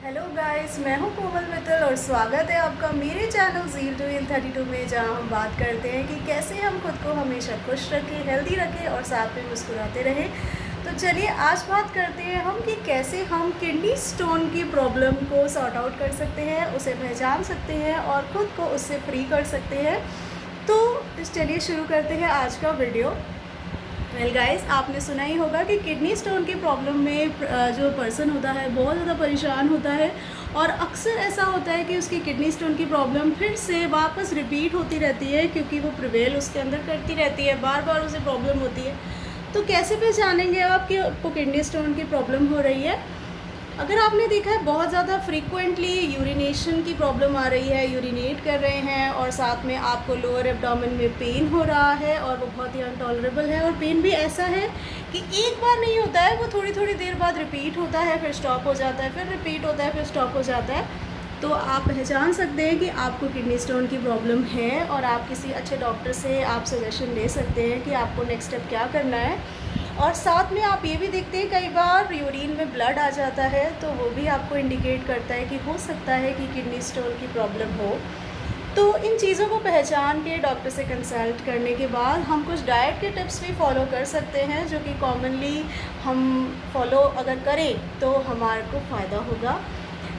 Hello guys, मैं हूं कोमल मित्तल और स्वागत है आपका मेरे चैनल ज़ीरो टू इन 32 में, जहां हम बात करते हैं कि कैसे हम खुद को हमेशा खुश रखें, हेल्दी रखें और साथ में मुस्कुराते रहें। तो चलिए आज बात करते हैं हम कि कैसे हम किडनी स्टोन की प्रॉब्लम को सॉर्ट आउट कर सकते हैं, उसे पहचान सकते हैं और ख़ुद को उससे फ्री कर सकते हैं। तो चलिए शुरू करते हैं आज का वीडियो। वेल गाइस, आपने सुना ही होगा कि किडनी स्टोन की प्रॉब्लम में जो पर्सन होता है बहुत ज़्यादा परेशान होता है और अक्सर ऐसा होता है कि उसकी किडनी स्टोन की प्रॉब्लम फिर से वापस रिपीट होती रहती है, क्योंकि वो प्रिवेल उसके अंदर करती रहती है, बार बार उसे प्रॉब्लम होती है। तो कैसे पहचानेंगे आप कि आपको किडनी स्टोन की प्रॉब्लम हो रही है? अगर आपने देखा है बहुत ज़्यादा फ्रीक्वेंटली यूरिनेशन की प्रॉब्लम आ रही है, यूरिनेट कर रहे हैं और साथ में आपको लोअर एब्डोमेन में पेन हो रहा है और वो बहुत ही अनटॉलरेबल है, और पेन भी ऐसा है कि एक बार नहीं होता है, वो थोड़ी थोड़ी देर बाद रिपीट होता है, फिर स्टॉप हो जाता है, फिर रिपीट होता है, फिर स्टॉप हो जाता है। तो आप पहचान सकते हैं कि आपको किडनी स्टोन की प्रॉब्लम है और आप किसी अच्छे डॉक्टर से आप सजेशन ले सकते हैं कि आपको नेक्स्ट स्टेप क्या करना है। और साथ में आप ये भी देखते हैं कई बार यूरिन में ब्लड आ जाता है, तो वो भी आपको इंडिकेट करता है कि हो सकता है कि किडनी स्टोन की प्रॉब्लम हो। तो इन चीज़ों को पहचान के डॉक्टर से कंसल्ट करने के बाद हम कुछ डाइट के टिप्स भी फॉलो कर सकते हैं, जो कि कॉमनली हम फॉलो अगर करें तो हमारे को फ़ायदा होगा।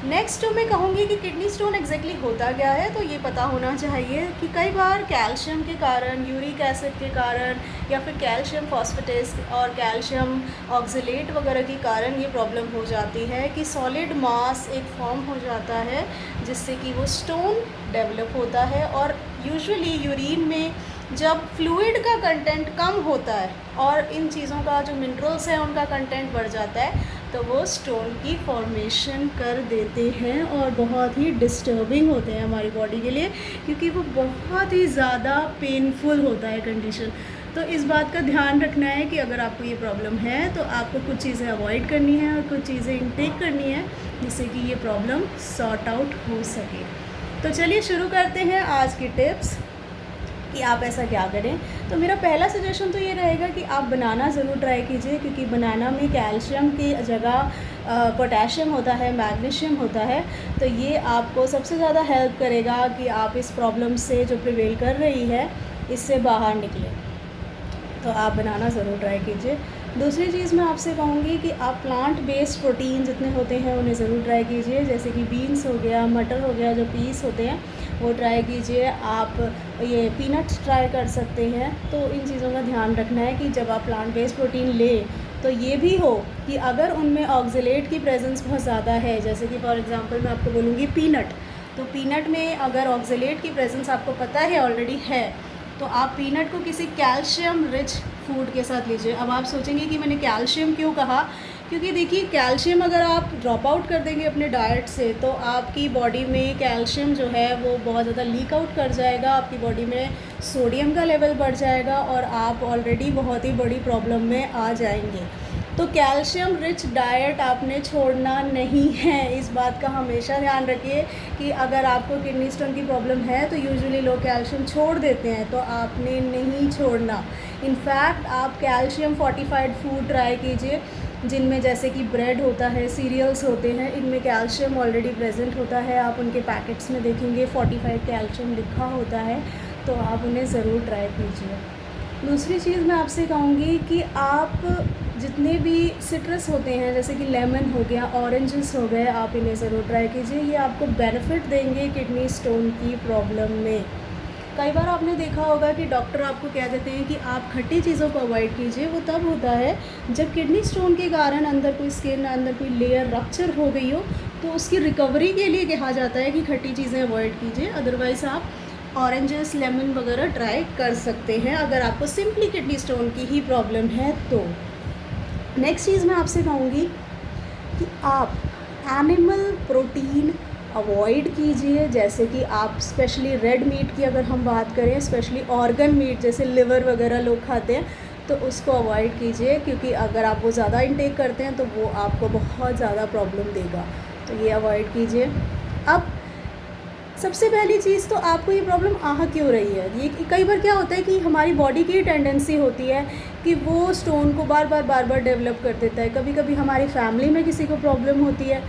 नेक्स्ट मैं कहूँगी कि किडनी स्टोन एग्जैक्टली होता क्या है, तो ये पता होना चाहिए कि कई बार कैल्शियम के कारण, यूरिक एसिड के कारण या फिर कैल्शियम फॉस्फेटेस और कैल्शियम ऑक्सलेट वगैरह के कारण ये प्रॉब्लम हो जाती है कि सॉलिड मास एक फॉर्म हो जाता है, जिससे कि वो स्टोन डेवलप होता है। और यूजुअली यूरिन में जब फ्लूइड का कंटेंट कम होता है और इन चीज़ों का जो मिनरल्स हैं उनका कंटेंट बढ़ जाता है, तो वो स्टोन की फॉर्मेशन कर देते हैं और बहुत ही डिस्टर्बिंग होते हैं हमारी बॉडी के लिए, क्योंकि वो बहुत ही ज़्यादा पेनफुल होता है कंडीशन। तो इस बात का ध्यान रखना है कि अगर आपको ये प्रॉब्लम है तो आपको कुछ चीज़ें अवॉइड करनी है और कुछ चीज़ें इनटेक करनी है, जिससे कि ये प्रॉब्लम सॉर्ट आउट हो सके। तो चलिए शुरू करते हैं आज की टिप्स कि आप ऐसा क्या करें। तो मेरा पहला सजेशन तो ये रहेगा कि आप बनाना ज़रूर ट्राई कीजिए, क्योंकि बनाना में कैल्शियम की जगह पोटेशियम होता है, मैग्नीशियम होता है। तो ये आपको सबसे ज़्यादा हेल्प करेगा कि आप इस प्रॉब्लम से जो प्रिवेल कर रही है इससे बाहर निकलें। तो आप बनाना ज़रूर ट्राई कीजिए। दूसरी चीज़ मैं आपसे कहूँगी कि आप प्लांट बेस्ड प्रोटीन जितने होते हैं उन्हें ज़रूर ट्राई कीजिए, जैसे कि बीन्स हो गया, मटर हो गया, जो पीस होते हैं वो ट्राई कीजिए। आप ये पीनट्स ट्राई कर सकते हैं। तो इन चीज़ों का ध्यान रखना है कि जब आप प्लांट बेस्ड प्रोटीन लें तो ये भी हो कि अगर उनमें ऑक्सलेट की प्रेजेंस बहुत ज़्यादा है, जैसे कि फॉर एग्ज़ाम्पल मैं आपको बोलूँगी पीनट, तो पीनट में अगर ऑक्सलेट की प्रेजेंस आपको पता है ऑलरेडी है, तो आप पीनट को किसी कैल्शियम रिच फूड के साथ लीजिए। अब आप सोचेंगे कि मैंने कैल्शियम क्यों कहा, क्योंकि देखिए कैल्शियम अगर आप ड्रॉप आउट कर देंगे अपने डाइट से तो आपकी बॉडी में कैल्शियम जो है वो बहुत ज़्यादा लीक आउट कर जाएगा, आपकी बॉडी में सोडियम का लेवल बढ़ जाएगा और आप ऑलरेडी बहुत ही बड़ी प्रॉब्लम में आ जाएंगे। तो कैल्शियम रिच डाइट आपने छोड़ना नहीं है, इस बात का हमेशा ध्यान रखिए कि अगर आपको किडनी स्टोन की प्रॉब्लम है तो यूजुअली लोग कैल्शियम छोड़ देते हैं, तो आपने नहीं छोड़ना। इनफैक्ट आप कैल्शियम फोर्टिफाइड फूड ट्राई कीजिए, जिनमें जैसे कि ब्रेड होता है, सीरियल्स होते हैं, इनमें कैल्शियम ऑलरेडी प्रेजेंट होता है। आप उनके पैकेट्स में देखेंगे फोर्टिफाइड कैल्शियम लिखा होता है, तो आप उन्हें ज़रूर ट्राई कीजिए। दूसरी चीज़ मैं आपसे कहूँगी कि आप जितने भी सिट्रस होते हैं, जैसे कि लेमन हो गया, ऑरेंजेस हो गए, आप इन्हें ज़रूर ट्राई कीजिए। ये आपको बेनिफिट देंगे किडनी स्टोन की प्रॉब्लम में। कई बार आपने देखा होगा कि डॉक्टर आपको कह देते हैं कि आप खट्टी चीज़ों को अवॉइड कीजिए। वो तब होता है जब किडनी स्टोन के कारण अंदर कोई स्किन, अंदर कोई लेयर रप्चर हो गई हो, तो उसकी रिकवरी के लिए कहा जाता है कि खट्टी चीज़ें अवॉइड कीजिए। अदरवाइज़ आप ऑरेंजेस, लेमन वगैरह ट्राई कर सकते हैं अगर आपको सिंपली किडनी स्टोन की ही प्रॉब्लम है तो। नेक्स्ट चीज़ मैं आपसे कहूँगी कि आप एनिमल प्रोटीन अवॉइड कीजिए, जैसे कि आप स्पेशली रेड मीट की अगर हम बात करें, स्पेशली ऑर्गन मीट जैसे लिवर वगैरह लोग खाते हैं, तो उसको अवॉइड कीजिए, क्योंकि अगर आप वो ज़्यादा इंटेक करते हैं तो वो आपको बहुत ज़्यादा प्रॉब्लम देगा। तो ये अवॉइड कीजिए। अब सबसे पहली चीज़ तो आपको ये प्रॉब्लम क्यों रही है। ये कई बार क्या होता है कि हमारी बॉडी की टेंडेंसी होती है कि वो स्टोन को बार बार डेवलप कर देता है। कभी कभी हमारी फैमिली में किसी को प्रॉब्लम होती है,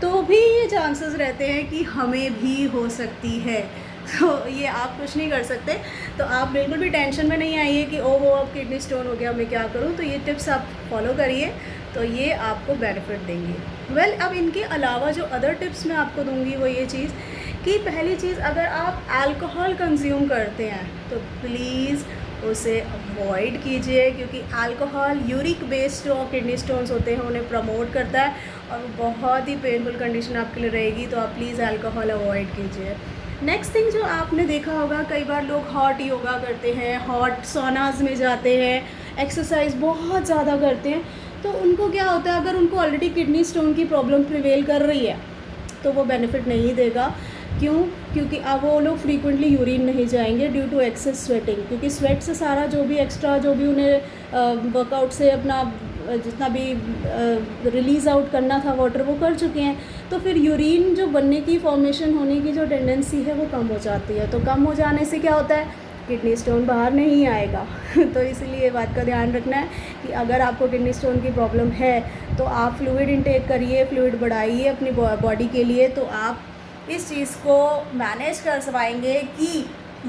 तो भी ये चांसेस रहते हैं कि हमें भी हो सकती है। तो ये आप कुछ नहीं कर सकते, तो आप बिल्कुल भी टेंशन में नहीं आइए कि ओहो अब किडनी स्टोन हो गया, मैं क्या करूँ। तो ये टिप्स आप फॉलो करिए, तो ये आपको बेनिफिट देंगे। अब इनके अलावा जो अदर टिप्स मैं आपको दूंगी वो ये चीज़ कि पहली चीज़, अगर आप अल्कोहल कंज्यूम करते हैं तो प्लीज़ उसे अवॉइड कीजिए, क्योंकि अल्कोहल यूरिक बेस्ड जो किडनी स्टोन्स होते हैं उन्हें प्रमोट करता है और बहुत ही पेनफुल कंडीशन आपके लिए रहेगी। तो आप प्लीज़ अल्कोहल अवॉइड कीजिए। नेक्स्ट थिंग जो आपने देखा होगा, कई बार लोग हॉट योगा करते हैं, हॉट सोनाज में जाते हैं, एक्सरसाइज बहुत ज़्यादा करते हैं, तो उनको क्या होता है, अगर उनको ऑलरेडी किडनी स्टोन की प्रॉब्लम प्रिवेल कर रही है तो वो बेनिफिट नहीं देगा। क्यों? क्योंकि अब वो लोग फ्रीक्वेंटली यूरिन नहीं जाएंगे ड्यू टू एक्सेस स्वेटिंग, क्योंकि स्वेट से सारा जो भी एक्स्ट्रा जो भी उन्हें वर्कआउट से अपना जितना भी रिलीज़ आउट करना था वाटर वो कर चुके हैं। तो फिर यूरिन जो बनने की फॉर्मेशन होने की जो टेंडेंसी है वो कम हो जाती है। तो कम हो जाने से क्या होता है, किडनी स्टोन बाहर नहीं आएगा। तो इसलिए ये बात का ध्यान रखना है कि अगर आपको किडनी स्टोन की प्रॉब्लम है तो आप फ्लूइड इनटेक करिए, फ्लूइड बढ़ाइए अपनी बॉडी के लिए, तो आप इस चीज़ को मैनेज कर पाएंगे कि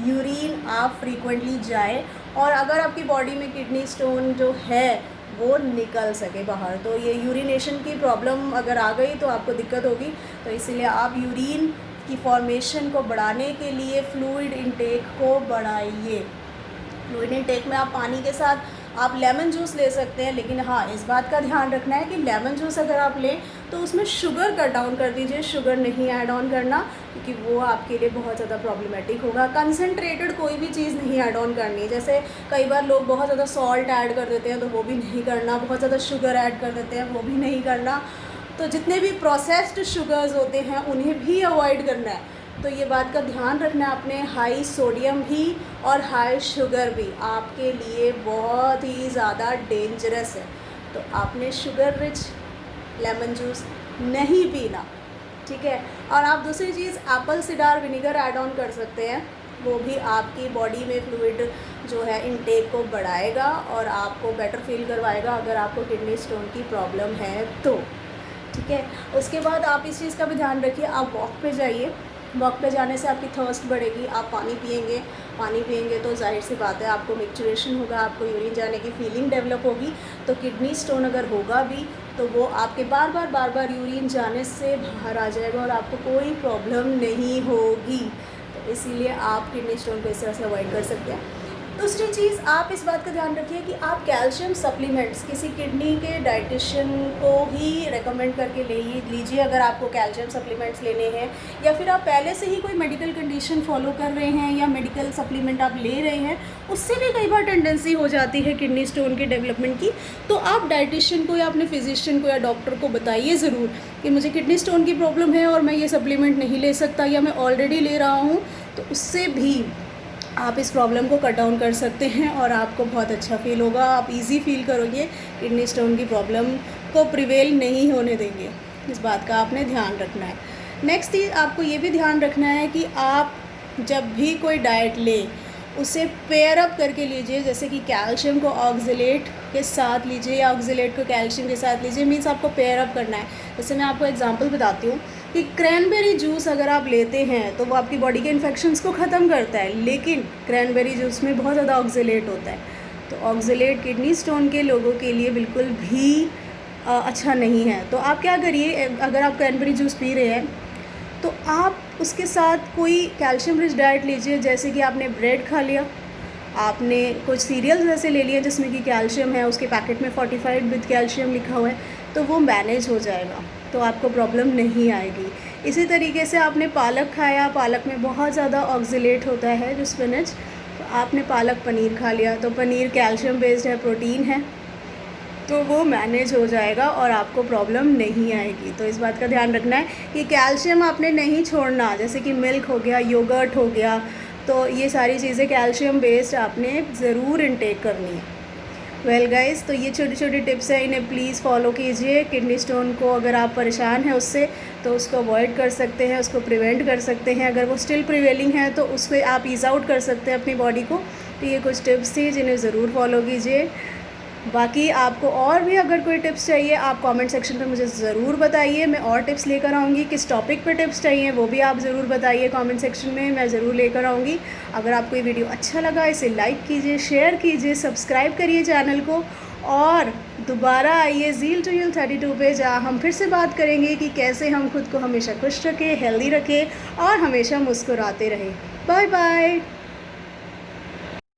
यूरिन आप फ्रीक्वेंटली जाए और अगर आपकी बॉडी में किडनी स्टोन जो है वो निकल सके बाहर। तो ये यूरिनेशन की प्रॉब्लम अगर आ गई तो आपको दिक्कत होगी। तो इसीलिए आप यूरिन की फॉर्मेशन को बढ़ाने के लिए फ्लूइड इनटेक को बढ़ाइए। फ्लूइड इनटेक में आप पानी के साथ आप लेमन जूस ले सकते हैं, लेकिन हाँ इस बात का ध्यान रखना है कि लेमन जूस अगर आप लें तो उसमें शुगर कट डाउन कर दीजिए, शुगर नहीं ऐड ऑन करना, क्योंकि वो आपके लिए बहुत ज़्यादा प्रॉब्लमेटिक होगा। कंसनट्रेटेड कोई भी चीज़ नहीं ऐड ऑन करनी, जैसे कई बार लोग बहुत ज़्यादा सॉल्ट ऐड कर देते हैं तो वो भी नहीं करना, बहुत ज़्यादा शुगर ऐड कर देते हैं वो भी नहीं करना। तो जितने भी प्रोसेस्ड शुगर्स होते हैं उन्हें भी अवॉइड करना है। तो ये बात का ध्यान रखना है आपने। हाई सोडियम भी और हाई शुगर भी आपके लिए बहुत ही ज़्यादा डेंजरस है। तो आपने शुगर रिच लेमन जूस नहीं पीना, ठीक है। और आप दूसरी चीज़ apple cider vinegar add on कर सकते हैं, वो भी आपकी बॉडी में फ्लूइड जो है इनटेक को बढ़ाएगा और आपको बेटर फील करवाएगा अगर आपको किडनी स्टोन की प्रॉब्लम है तो, ठीक है। उसके बाद आप इस चीज़ का भी ध्यान रखिए, आप वॉक पे जाइए। वॉक पे जाने से आपकी थर्स्ट बढ़ेगी, आप पानी पिएंगे तो जाहिर सी बात है आपको मिक्चुरेशन होगा, आपको यूरिन जाने की फीलिंग डेवलप होगी। तो किडनी स्टोन अगर होगा भी तो वो आपके बार बार यूरिन जाने से बाहर आ जाएगा और आपको कोई प्रॉब्लम नहीं होगी। तो इसीलिए आप किडनी स्टोन को इस तरह से अवॉइड कर सकते हैं। दूसरी चीज़, आप इस बात का ध्यान रखिए कि आप कैल्शियम सप्लीमेंट्स किसी किडनी के डाइटिशियन को ही रेकमेंड करके लीजिए अगर आपको कैल्शियम सप्लीमेंट्स लेने हैं, या फिर आप पहले से ही कोई मेडिकल कंडीशन फॉलो कर रहे हैं या मेडिकल सप्लीमेंट आप ले रहे हैं, उससे भी कई बार टेंडेंसी हो जाती है किडनी स्टोन के डेवलपमेंट की। तो आप डाइटिशियन को या अपने फिजिशियन को या डॉक्टर को बताइए ज़रूर कि मुझे किडनी स्टोन की प्रॉब्लम है और मैं ये सप्लीमेंट नहीं ले सकता या मैं ऑलरेडी ले रहा हूँ। तो उससे भी आप इस प्रॉब्लम को कट डाउन कर सकते हैं और आपको बहुत अच्छा फील होगा, आप इजी फील करोगे, किडनी स्टोन की प्रॉब्लम को प्रिवेल नहीं होने देंगे। इस बात का आपने ध्यान रखना है। नेक्स्ट चीज़ आपको ये भी ध्यान रखना है कि आप जब भी कोई डाइट ले उसे पेयर अप करके लीजिए, जैसे कि कैल्शियम को ऑक्जेलेट के साथ लीजिए या ऑक्जेलेट को कैल्शियम के साथ लीजिए, मीन्स आपको पेयर अप करना है। जैसे मैं आपको एग्जांपल बताती हूँ कि क्रैनबेरी जूस अगर आप लेते हैं तो वो आपकी बॉडी के इन्फेक्शंस को ख़त्म करता है, लेकिन क्रैनबेरी जूस में बहुत ज़्यादा ऑक्जेलेट होता है। तो ऑक्जेलेट किडनी स्टोन के लोगों के लिए बिल्कुल भी अच्छा नहीं है। तो आप क्या करिए, अगर आप क्रैनबेरी जूस पी रहे हैं तो आप उसके साथ कोई कैल्शियम रिच डाइट लीजिए, जैसे कि आपने ब्रेड खा लिया, आपने कुछ सीरियल्स ऐसे ले लिए जिसमें कि कैल्शियम है, उसके पैकेट में 45 विद कैल्शियम लिखा हुआ है, तो वो मैनेज हो जाएगा, तो आपको प्रॉब्लम नहीं आएगी। इसी तरीके से आपने पालक खाया, पालक में बहुत ज़्यादा ऑक्जेलेट होता है जो स्पिनच, तो आपने पालक पनीर खा लिया, तो पनीर कैल्शियम बेस्ड है, प्रोटीन है, तो वो मैनेज हो जाएगा और आपको प्रॉब्लम नहीं आएगी। तो इस बात का ध्यान रखना है कि कैल्शियम आपने नहीं छोड़ना, जैसे कि मिल्क हो गया, योगर्ट हो गया, तो ये सारी चीज़ें कैल्शियम बेस्ड आपने ज़रूर इनटेक करनी है। वेल गाइस, तो ये छोटी छोटी टिप्स हैं, इन्हें प्लीज़ फॉलो कीजिए। किडनी स्टोन को अगर आप परेशान हैं उससे तो उसको अवॉइड कर सकते हैं, उसको प्रिवेंट कर सकते हैं। अगर वो स्टिल प्रिवेलिंग है तो उसको आप ईज़ आउट कर सकते हैं अपनी बॉडी को। तो ये कुछ टिप्स थी जिन्हें ज़रूर फॉलो कीजिए। बाकी आपको और भी अगर कोई टिप्स चाहिए आप कमेंट सेक्शन में मुझे ज़रूर बताइए, मैं और टिप्स लेकर आऊँगी। किस टॉपिक पे टिप्स चाहिए वो भी आप ज़रूर बताइए कमेंट सेक्शन में, मैं ज़रूर लेकर आऊँगी। अगर आपको ये वीडियो अच्छा लगा इसे लाइक कीजिए, शेयर कीजिए, सब्सक्राइब करिए चैनल को और दोबारा आइए ज़ील टू हील 32 पे, जहाँ हम फिर से बात करेंगे कि कैसे हम खुद को हमेशा खुश रखें, हेल्दी रखें और हमेशा मुस्कुराते रहें। Bye bye.